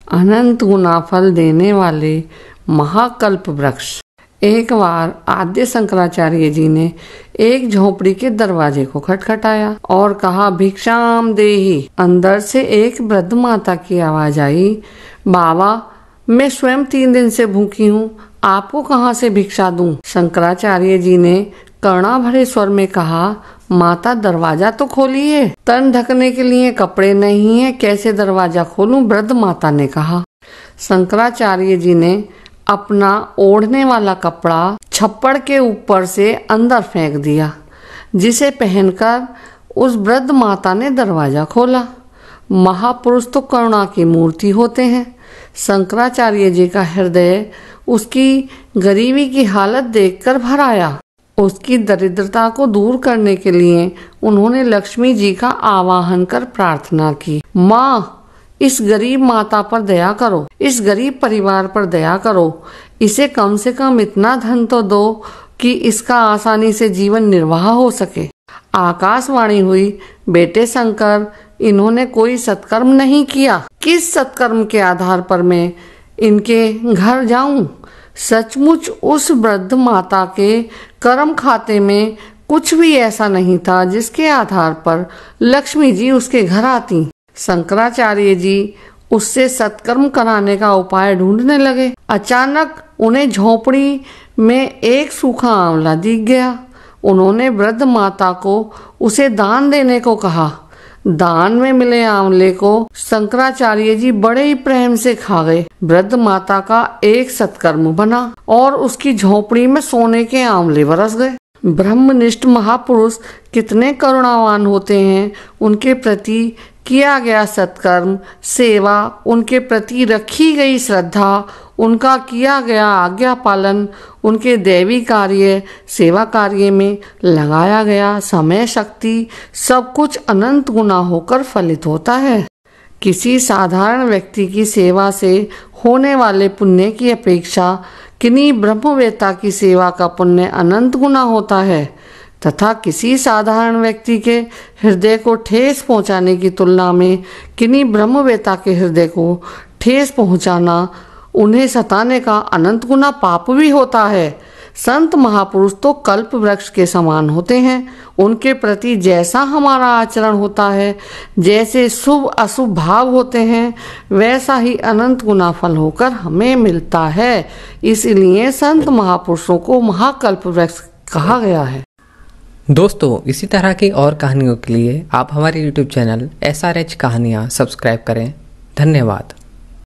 अनंत गुना फल देने वाले महाकल्प वृक्ष। एक बार आद्य शंकराचार्य जी ने एक झोपड़ी के दरवाजे को खटखटाया और कहा, भिक्षाम देहि। अंदर से एक वृद्ध माता की आवाज आई, बाबा मैं स्वयं 3 दिन से भूखी हूँ, आपको कहाँ से भिक्षा दूं? शंकराचार्य जी ने करुणा भरे स्वर में कहा, माता दरवाजा तो खोलिए, तन ढकने के लिए कपड़े नहीं है, कैसे दरवाजा खोलूं? वृद्ध माता ने कहा। शंकराचार्य जी ने अपना ओढ़ने वाला कपड़ा छप्पड़ के ऊपर से अंदर फेंक दिया, जिसे पहनकर उस वृद्ध माता ने दरवाजा खोला। महापुरुष तो करुणा की मूर्ति होते हैं। शंकराचार्य जी का हृदय उसकी गरीबी की हालत देखकर भर आया। उसकी दरिद्रता को दूर करने के लिए उन्होंने लक्ष्मी जी का आवाहन कर प्रार्थना की, माँ इस गरीब माता पर दया करो, इस गरीब परिवार पर दया करो, इसे कम से कम इतना धन तो दो कि इसका आसानी से जीवन निर्वाह हो सके। आकाशवाणी हुई, बेटे शंकर, इन्होंने कोई सत्कर्म नहीं किया, किस सत्कर्म के आधार पर मैं इनके घर जाऊं? सचमुच उस वृद्ध माता के कर्म खाते में कुछ भी ऐसा नहीं था जिसके आधार पर लक्ष्मी जी उसके घर आती। शंकराचार्य जी उससे सत्कर्म कराने का उपाय ढूंढने लगे। अचानक उन्हें झोपड़ी में एक सूखा आंवला दिख गया। उन्होंने वृद्ध माता को उसे दान देने को कहा। दान में मिले आंवले को शंकराचार्य जी बड़े ही प्रेम से खा गए। वृद्ध माता का एक सत्कर्म बना और उसकी झोपड़ी में सोने के आंवले बरस गए। ब्रह्मनिष्ठ महापुरुष कितने करुणावान होते हैं। उनके प्रति किया गया सत्कर्म, सेवा, उनके प्रति रखी गई श्रद्धा, उनका किया गया आज्ञा पालन, उनके दैवी कार्य, सेवा कार्य में लगाया गया समय, शक्ति, सब कुछ अनंत गुना होकर फलित होता है। किसी साधारण व्यक्ति की सेवा से होने वाले पुण्य की अपेक्षा किन्हीं ब्रह्मवेत्ता की सेवा का पुण्य अनंत गुना होता है तथा किसी साधारण व्यक्ति के हृदय को ठेस पहुंचाने की तुलना में किन्हीं ब्रह्मवेत्ता के हृदय को ठेस पहुंचाना, उन्हें सताने का अनंत गुना पाप भी होता है। संत महापुरुष तो कल्प वृक्ष के समान होते हैं। उनके प्रति जैसा हमारा आचरण होता है, जैसे शुभ अशुभ भाव होते हैं, वैसा ही अनंत गुना फल होकर हमें मिलता है। इसलिए संत महापुरुषों को महाकल्प वृक्ष कहा गया है। दोस्तों, इसी तरह की और कहानियों के लिए आप हमारे YouTube चैनल SRH कहानियाँ सब्सक्राइब करें। धन्यवाद।